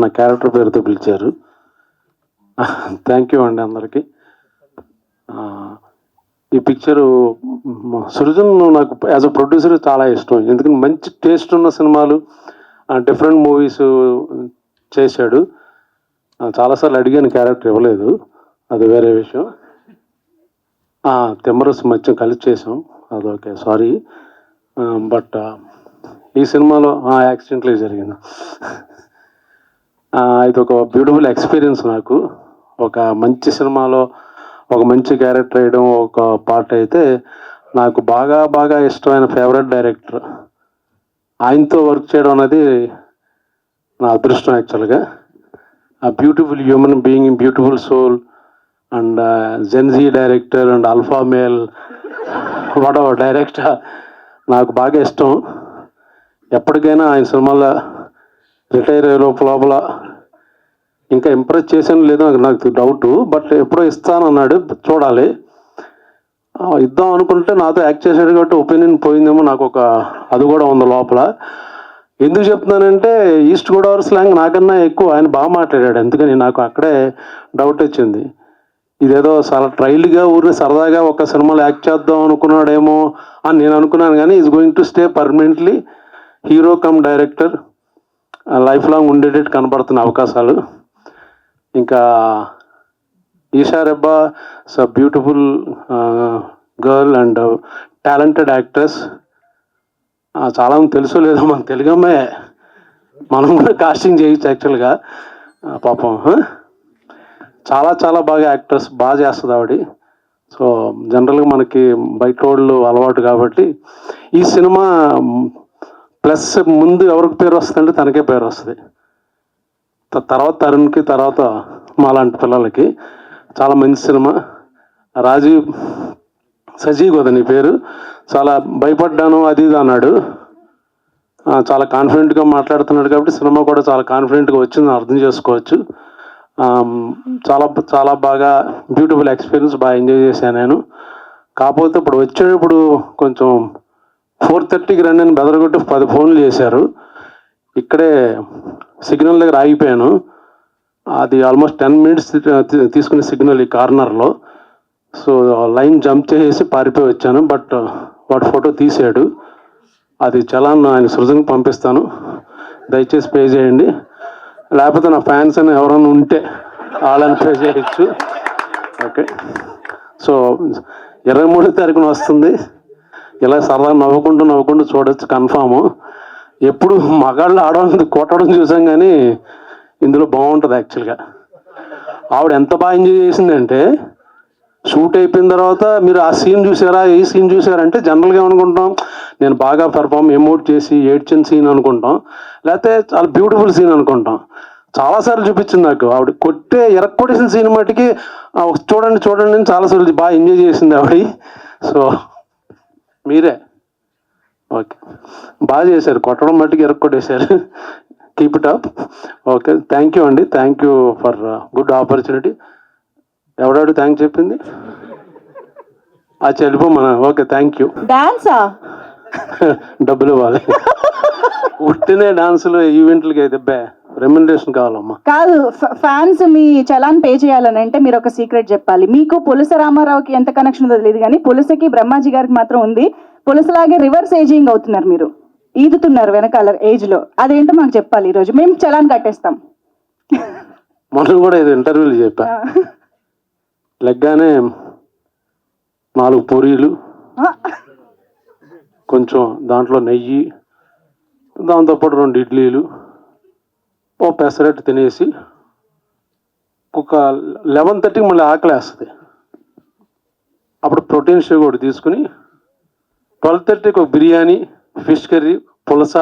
నా క్యారెక్టర్ పేరుతో పిలిచారు. థ్యాంక్ యూ అండి అందరికీ. ఈ పిక్చరు సృజన్ నాకు యాజ్ అ ప్రొడ్యూసర్ చాలా ఇష్టం. ఎందుకంటే మంచి టేస్ట్ ఉన్న సినిమాలు, డిఫరెంట్ మూవీస్ చేశాడు. చాలాసార్లు అడిగాను, క్యారెక్టర్ ఇవ్వలేదు, అది వేరే విషయం. తిమ్మరసు మధ్య కలిసి చేసాం, అదొకే, సారీ. బట్ ఈ సినిమాలో యాక్సిడెంట్లే జరిగింది. ఇది ఒక బ్యూటిఫుల్ ఎక్స్పీరియన్స్ నాకు. ఒక మంచి సినిమాలో ఒక మంచి క్యారెక్టర్ వేయడం ఒక పార్ట్ అయితే, నాకు బాగా బాగా ఇష్టమైన ఫేవరెట్ డైరెక్టర్, ఆయనతో వర్క్ చేయడం అనేది నా అదృష్టం యాక్చువల్గా. ఆ beautiful human being, beautiful soul and Gen Z director and alpha male whatever director నాకు బాగా ఇష్టం. ఎప్పటికైనా ఆయన సినిమాలో రిటైర్ అయ్యే లోపల ఇంకా ఇంప్రెస్ చేసాను లేదో నాకు డౌట్, బట్ ఎప్పుడో ఇస్తానన్నాడు, చూడాలి. ఇద్దాం అనుకుంటే నాతో యాక్ట్ చేశాడు కాబట్టి ఒపీనియన్ పోయిందేమో, నాకు ఒక అది కూడా ఉంది లోపల. ఎందుకు చెప్తున్నానంటే ఈస్ట్ గోదావరి స్లాంగ్ నాకన్నా ఎక్కువ ఆయన బాగా మాట్లాడాడు, అందుకని నాకు అక్కడే డౌట్ వచ్చింది. ఇదేదో చాలా ట్రైల్గా ఊరిని సరదాగా ఒక సినిమాలో యాక్ట్ చేద్దాం అనుకున్నాడేమో అని నేను అనుకున్నాను, కానీ is going to stay permanently hero cum director, life long ఉండేటట్టు కనపడుతున్న అవకాశాలు. ఇంకా Eesha Rebba is a beautiful girl and talented actress. చాలామంది తెలుసో లేదో, మన తెలుగు అమ్మాయి, మనం కూడా కాస్టింగ్ చేయొచ్చు యాక్చువల్గా. పాపం చాలా చాలా బాగా యాక్ట్రెస్, బాగా చేస్తుంది ఆవిడ. సో జనరల్గా మనకి బయట వాళ్ళు అలవాటు కాబట్టి ఈ సినిమా ప్లస్ ముందు ఎవరికి పేరు వస్తుందంటే తనకే పేరు వస్తుంది, తర్వాత తరుణ్కి, తర్వాత మాలాంటి పిల్లలకి. చాలా మంచి సినిమా. రాజీవ్ సజీవ్ కదా నీ పేరు, చాలా భయపడ్డాను అది ఇది అన్నాడు. చాలా కాన్ఫిడెంట్గా మాట్లాడుతున్నాడు కాబట్టి సినిమా కూడా చాలా కాన్ఫిడెంట్గా వచ్చిందని అర్థం చేసుకోవచ్చు. చాలా చాలా బాగా బ్యూటిఫుల్ ఎక్స్పీరియన్స్, బాగా ఎంజాయ్ చేశాను నేను. కాకపోతే ఇప్పుడు వచ్చేటప్పుడు కొంచెం 4:30కి రండి అని బెదరగొట్టి 10 ఫోన్లు చేశారు. ఇక్కడే సిగ్నల్ దగ్గర ఆగిపోయాను. అది ఆల్మోస్ట్ 10 మినిట్స్ తీసుకునే సిగ్నల్ ఈ కార్నర్లో. సో లైన్ జంప్ చేసి పారిపోయి వచ్చాను. బట్ వాడు ఫోటో తీసాడు, అది చలాన్ ఆయన సృజన్కి పంపిస్తాను, దయచేసి పే చేయండి. లేకపోతే నా ఫ్యాన్స్ అని ఎవరైనా ఉంటే వాళ్ళని పే చేయొచ్చు. ఓకే. సో 23వ తారీఖున వస్తుంది. ఇలా సరదా నవ్వుకుంటూ చూడొచ్చు కన్ఫాము. ఎప్పుడు మగాళ్ళు ఆడవాళ్ళని కొట్టడం చూసాం, కానీ ఇందులో బాగుంటుంది యాక్చువల్గా. ఆవిడ ఎంత బాగా ఎంజాయ్ చేసిందంటే, షూట్ అయిపోయిన తర్వాత మీరు ఆ సీన్ చూసారా, ఈ సీన్ చూసారంటే జనరల్గా ఏమనుకుంటాం, నేను బాగా పెర్ఫామ్ ఎమోట్ చేసి ఏడ్చిన సీన్ అనుకుంటాం, లేకపోతే చాలా బ్యూటిఫుల్ సీన్ అనుకుంటాం. చాలాసార్లు చూపించింది నాకు ఆవిడ ఎరక్కొట్టేసిన సీన్ మట్టుకి చూడండి అని చాలాసార్లు బాగా ఎంజాయ్ చేసింది ఆవిడ. సో మీరే ఓకే, బాగా చేశారు, కొట్టడం మట్టుకు ఎరక్కొట్టేశారు. Keep it up. Okay, thank you అండి, thank you for good opportunity. ఎవడాడు థ్యాంక్ చెప్పింది? వెళ్ళిపోమా. Okay, thank you. డాన్సా? డబ్బులు ఇవ్వాలి. ఉట్టినే డాన్సులు ఈవెంట్లకి అయితే రెమ్యునరేషన్ కావాలమ్మా. కాదు, ఫ్యాన్స్ మీ చలాన్ పే చేయాలని అంటే మీరు ఒక సీక్రెట్ చెప్పాలి. మీకు పులస రామారావుకి ఎంత కనెక్షన్ ఉందో తెలియదు, కానీ పులసకి బ్రహ్మాజీ గారికి మాత్రం ఉంది. పులసలాగే రివర్స్ ఏజింగ్ అవుతున్నారు, మీరు ఈదుతున్నారు వెనకాల ఏజ్ లో. అదేంటో మాకు చెప్పాలి, ఈరోజు మేము చలాన్ కట్టేస్తాం. మనం కూడా ఇది ఇంటర్వ్యూలు చెప్పా, లెగ్గానే 4 పూరీలు, కొంచెం దాంట్లో నెయ్యి, దాంతోపాటు 2 ఇడ్లీలు, ఓ పెసరట్టు తినేసి ఒక 11:30కి మళ్ళీ ఆకలి వేస్తుంది. అప్పుడు ప్రోటీన్ షేక్ ఒకటి తీసుకుని 12:30కి ఒక బిర్యానీ, ఫిష్ కర్రీ, పులస,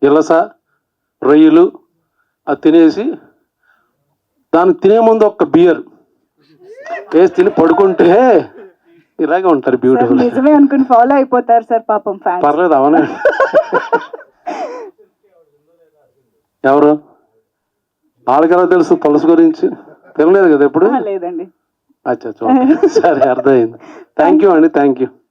ఇలస, రొయ్యలు అది తినేసి, దాన్ని తినే ముందు ఒక బియర్ వేసి తిని పడుకుంటే ఇలాగే ఉంటారు బ్యూటిఫుల్. నిజమే అనుకుని ఫాలో అయిపోతారు సార్, పాపం ఫ్యాన్స్. పర్లేదు, అవునా? ఎవరు వాళ్ళకెలా తెలుసు పులస గురించి? తినలేదు కదా ఎప్పుడు? లేదండి. అచ్చా, సరే, అర్థమైంది. థ్యాంక్ యూ అండి, థ్యాంక్ యూ.